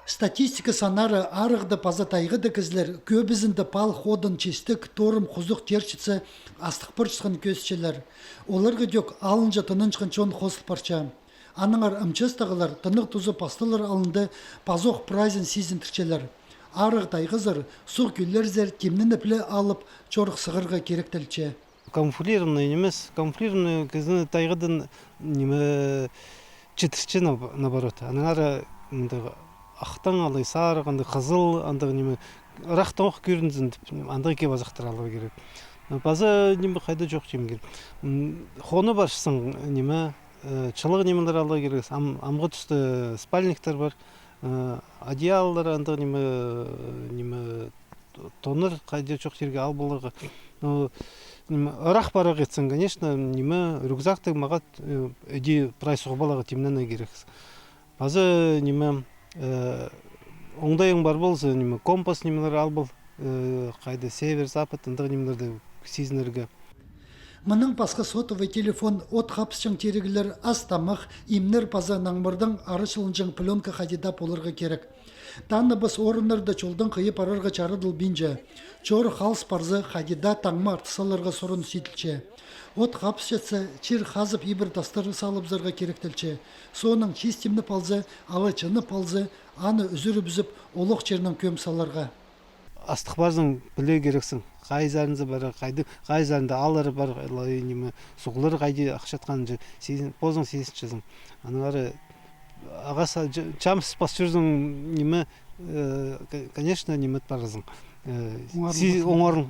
Статистика санары арығды пазатайғы декізлер, көбізінді пал ходын честік, торым, құзық терчіці, астық пырчысқын көсчелер. Оларға дөк алын жатынын чон қосыл парча. Аныңар ымчыстағылар, тынық тұзы пастылар алынды пазоқ прайзен сизін тірчелер. Арық тайғызыр, сұқ күллер зер темнін іплі алып, чорық сығырға керектелче. Камуфлированный немес, камуфлированный кізіні тайғыдың неме четірче наоборот. Аныңар ақтан алай сары, андай қызыл, андай неме рақтан оқ көрінзін деп, андай ке базақтар алу керек. База неме қайда жоқ жем керек. Хоны баршысың неме, чылық немелер алу керек. Амғы түсті спальниктер бар, одеялдар, андай неме тоныр қайда жоқ жерге ал болырға. Рақ барақ етсің, конечно, неме рюкзакты мағат әде прайсуғы балаға темнен керек. База неме оңдайың бар болсы, компас немелер ал бол, қайды север, запад, ындығы немелерді сезінерге. Мұның пасқы сотовый телефон от қапсычың терегілер астамық, имнер паза наңбырдың арышылынжың пленка қадида болырға керек. Танны біз орынларды чолдың қиы парарға чарыдыл бинже. Чор қалс парзы қадида таңма артысаларға сұрын сетілче. От қапсычасы чир қазып ебір тастары салып зарға керектелче. Соның чистемні палзы, алычыны палзы, аны үзірі бүзіп, олық чернің көм саларға. Астық барзың біле керексің. Қай зарынзы бары, қай зарында алары бар, сұғылары қайды ақшатқан позың сезіншізің. Аныңары ағас чамсыз пас жүрзің неме, конечно, немет барызың. Оңар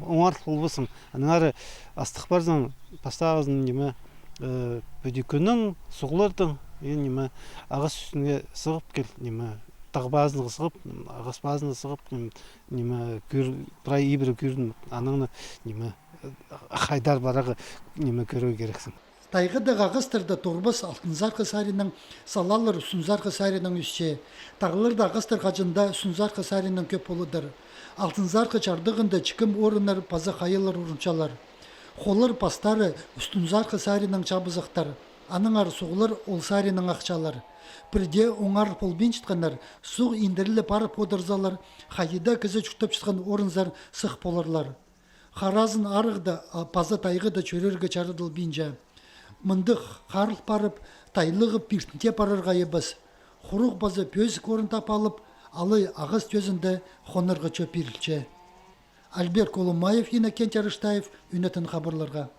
болбысың. Аныңары астық барзың, пастағызың неме, бөдекінің, сұғылардың, ағас үстіне сығып кел, неме, тағбазыны сығып, ағас базыны сығып, бірай ебірі көрдің, аныңны қайдар барағы көру керексің. Тайғыда ғағыстырда торбас алтынзарқы сарының салалыр сүнзарқы сарының үсше. Тағылырда ғастыр қажында сүнзарқы сарының көп олыдыр. Алтынзарқы чардығында чікім орыныр паза қайылыр ұрынчалар. Қолыр пастары үстінзарқы сарының чабызықтар. Аныңар соғылыр ол сарының ақчалар. Бірде оңар полбен чытқанар, суық индірілі пары подырзалар, қайыда кізі жүктіп чытқан орынзар сық болырлар. Харазын арығда паза тайғыда чөрерге чарыдыл бинжа. Мындық қарыл парып, тайлығып пиртінде парырға ебіз. Құруқ базы пөз көрін тапалып, алый ағыз төзінді қонырғы чөп берілче. Альберт Колумаев, Иннокентий Арыштаев, Үнетін хабарларға.